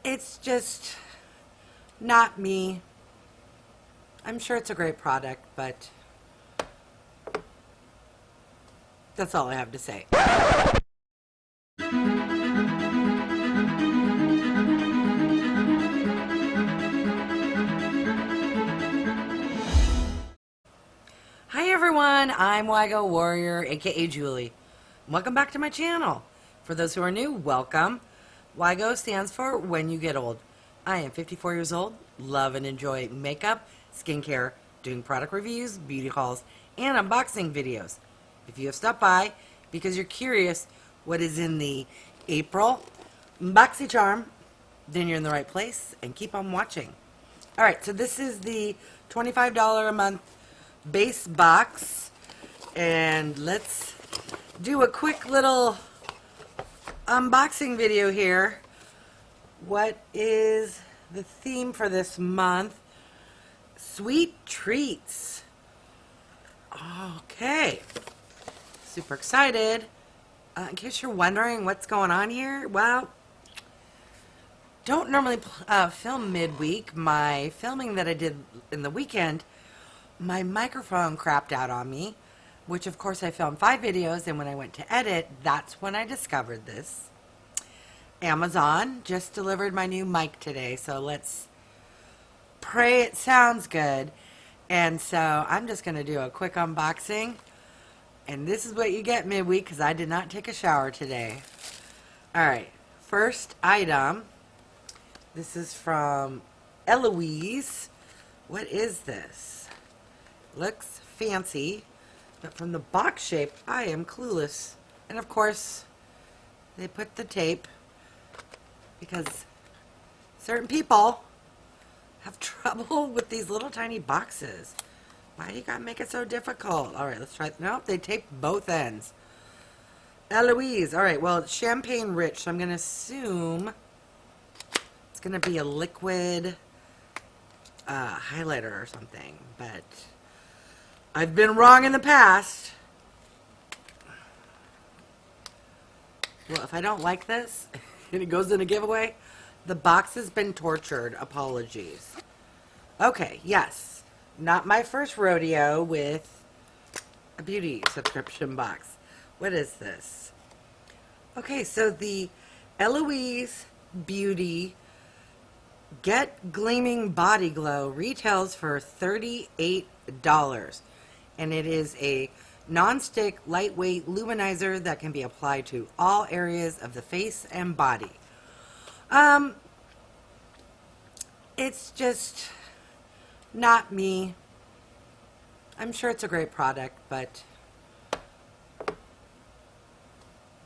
It's just not me. I'm sure it's a great product, but that's all I have to say. Hi everyone, I'm Wygo Warrior, aka Julie. Welcome back to my channel. For those who are new, welcome. Wygo stands for When You Get Old. I am 54 years old, love and enjoy makeup, skincare, doing product reviews, beauty hauls, and unboxing videos. If you have stopped by because you're curious what is in the April Boxycharm, then you're in the right place and keep on watching. Alright, so this is the $25 a month base box, and let's do a quick little unboxing video here. What is the theme for this month? Sweet treats. Okay, super excited. In case you're wondering what's going on here, well, don't normally film midweek. My filming that I did in the weekend, my microphone crapped out on me, which of course I filmed 5 videos, and when I went to edit, that's when I discovered this. Amazon just delivered my new mic today, so let's pray it sounds good. And so I'm just going to do a quick unboxing, and this is what you get midweek because I did not take a shower today. Alright, first item, this is from Eloise. What is this? Looks fancy, but from the box shape, I am clueless. And of course, they put the tape because certain people have trouble with these little tiny boxes. Why do you gotta make it so difficult? All right, let's try. Nope, they taped both ends. Eloise. All right, well, it's champagne rich, so I'm gonna assume it's gonna be a liquid highlighter or something, but I've been wrong in the past. Well, if I don't like this and it goes in a giveaway, the box has been tortured. Apologies. Okay, yes. Not my first rodeo with a beauty subscription box. What is this? Okay, so the Eloise Beauty Get Gleaming Body Glow retails for $38. And it is a non-stick, lightweight luminizer that can be applied to all areas of the face and body. It's just not me. I'm sure it's a great product, but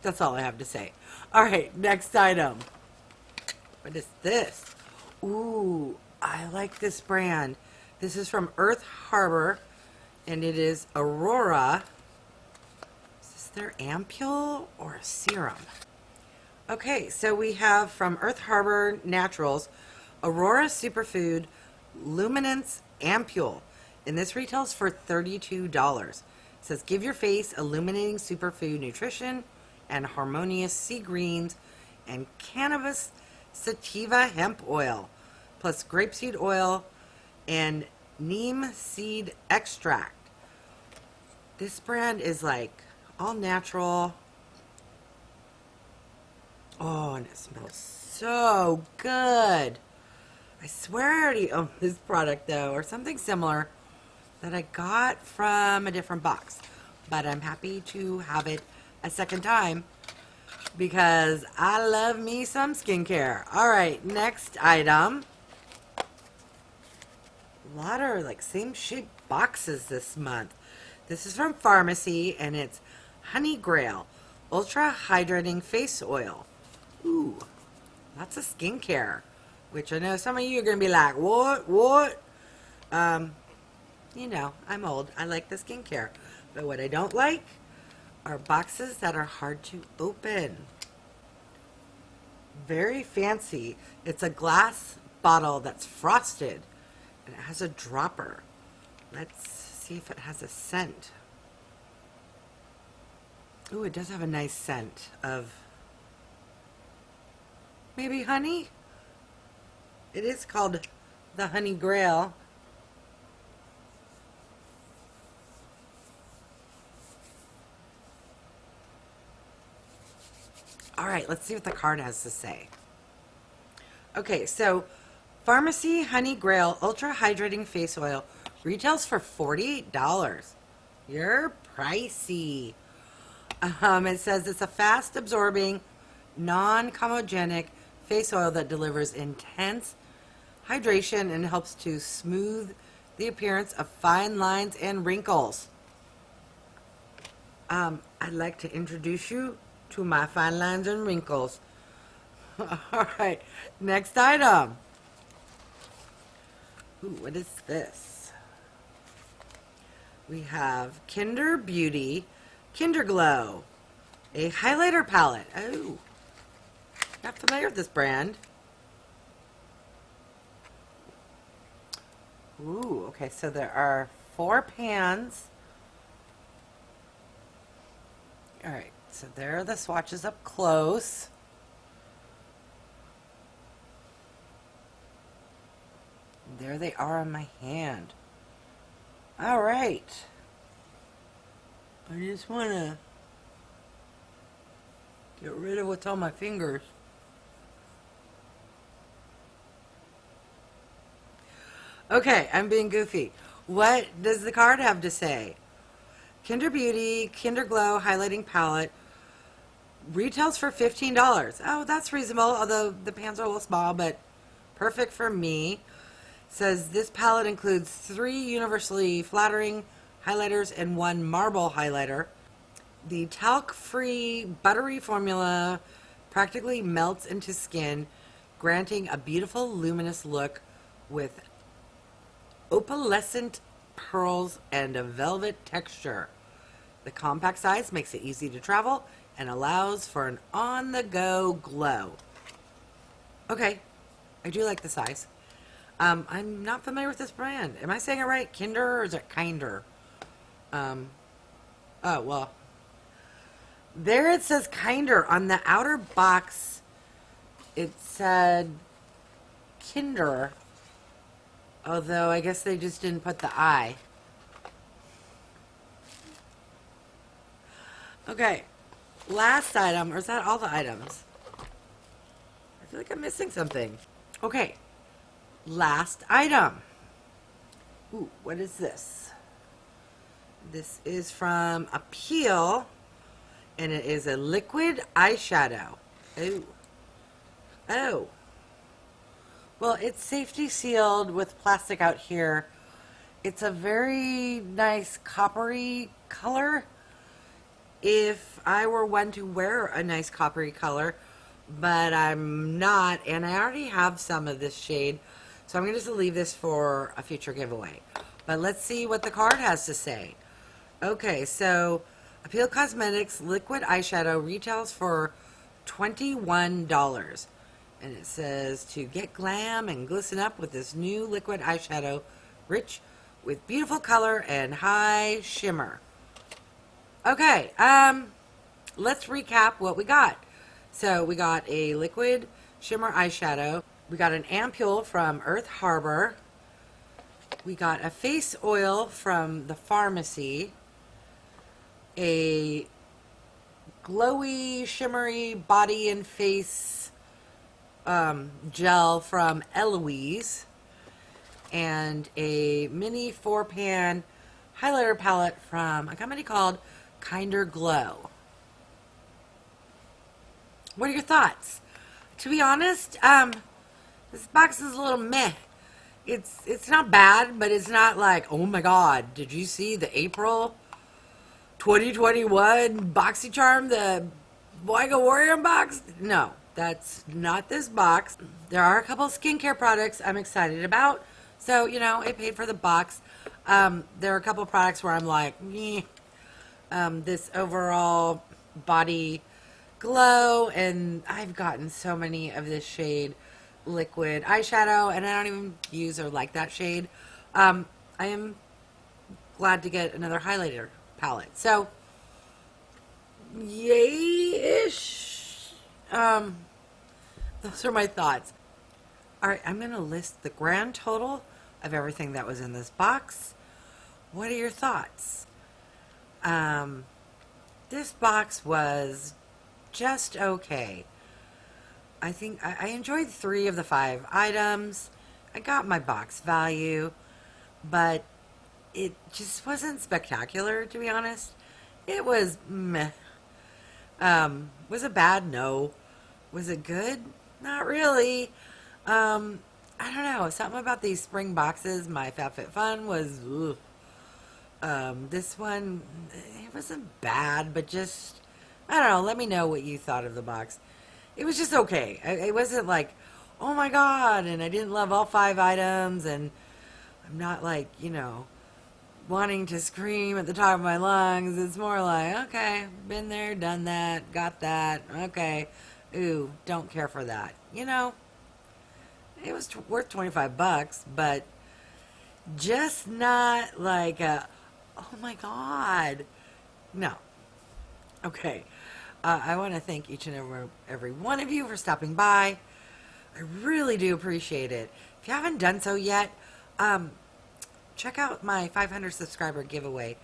that's all I have to say. All right, next item. What is this? Ooh, I like this brand. This is from Earth Harbor, and it is Aurora. Is this their Ampoule or a serum? Okay, so we have from Earth Harbor Naturals, Aurora Superfood Luminance Ampoule. And this retails for $32. It says, give your face illuminating superfood nutrition and harmonious sea greens and cannabis sativa hemp oil, plus grapeseed oil and neem seed extract. This brand is like all natural. Oh, and it smells so good. I swear I already own this product though, or something similar that I got from a different box. But I'm happy to have it a second time because I love me some skincare. Alright, next item. A lot of like same shape boxes this month. This is from Farmacy, and it's Honey Grail Ultra-Hydrating Face Oil. Ooh, lots of skincare, which I know some of you are going to be like, what? You know, I'm old. I like the skincare. But what I don't like are boxes that are hard to open. Very fancy. It's a glass bottle that's frosted, and it has a dropper. Let's see if it has a scent. Ooh, it does have a nice scent of maybe honey? It is called the Honey Grail. All right, let's see what the card has to say. Okay, so Farmacy Honey Grail Ultra Hydrating Face Oil retails for $48. You're pricey. It says it's a fast absorbing, non-comedogenic face oil that delivers intense hydration and helps to smooth the appearance of fine lines and wrinkles. I'd like to introduce you to my fine lines and wrinkles. All right, next item. Ooh, what is this? We have Kinder Beauty Kinder Glow, a highlighter palette. Oh, not familiar with this brand. Ooh, okay, so there are 4 pans. All right, so there are the swatches up close. There they are on my hand. All right. I just want to get rid of what's on my fingers. Okay, I'm being goofy. What does the card have to say? Kinder Beauty Kinder Glow Highlighting Palette retails for $15. Oh, that's reasonable, although the pans are a little small, but perfect for me. Says this palette includes 3 universally flattering highlighters and 1 marble highlighter. The talc-free buttery formula practically melts into skin, granting a beautiful luminous look with opalescent pearls and a velvet texture. The compact size makes it easy to travel and allows for an on-the-go glow. Okay, I do like the size. I'm not familiar with this brand. Am I saying it right? Kinder or is it Kinder? Oh, well. There it says Kinder. On the outer box, it said Kinder. Although, I guess they just didn't put the I. Okay. Last item. Or is that all the items? I feel like I'm missing something. Okay. Last item. Ooh, what is this? This is from Ampoule, and it is a liquid eyeshadow. Oh. Oh. Well, it's safety sealed with plastic out here. It's a very nice coppery color. If I were one to wear a nice coppery color, but I'm not, and I already have some of this shade, so I'm going to just leave this for a future giveaway. But let's see what the card has to say. Okay, so Ampoule Cosmetics Liquid Eyeshadow retails for $21. And it says to get glam and glisten up with this new liquid eyeshadow, rich with beautiful color and high shimmer. Okay, let's recap what we got. So we got a liquid shimmer eyeshadow. We got an Ampoule from Earth Harbor. We got a face oil from the Farmacy. A glowy, shimmery body and face gel from Eloise. And a mini 4-pan highlighter palette from a company called Kinder Glow. What are your thoughts? To be honest, this box is a little meh. It's not bad, but it's not like, oh my god, did you see the April 2021 Boxycharm, the Boyga Warrior box? No, that's not this box. There are a couple skincare products I'm excited about. So, you know, it paid for the box. There are a couple products where I'm like, meh. This overall body glow, and I've gotten so many of this shade liquid eyeshadow, and I don't even use or like that shade. I am glad to get another highlighter palette. So, yay-ish. Those are my thoughts. All right, I'm going to list the grand total of everything that was in this box. What are your thoughts? This box was just okay. I think I enjoyed 3 of the 5 items. I got my box value, but it just wasn't spectacular, to be honest. It was meh. Was it bad? No. Was it good? Not really. I don't know. Something about these spring boxes, my FabFitFun was, ugh. This one, it wasn't bad, but just, I don't know. Let me know what you thought of the box. It was just okay. It wasn't like, oh my God, and I didn't love all 5 items, and I'm not like, wanting to scream at the top of my lungs. It's more like, okay, been there, done that, got that, okay. Ooh, don't care for that. It was worth $25, but just not like oh my God. No. Okay. I want to thank each and every one of you for stopping by. I really do appreciate it. If you haven't done so yet, check out my 500 subscriber giveaway.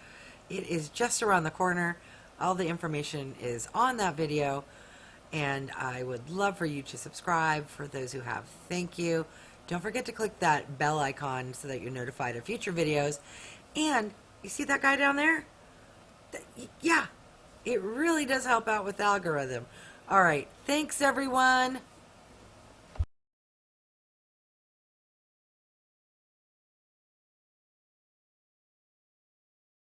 It is just around the corner. All the information is on that video, and I would love for you to subscribe. For those who have, thank you. Don't forget to click that bell icon so that you're notified of future videos. And you see that guy down there? Yeah, it really does help out with the algorithm. All right, thanks everyone.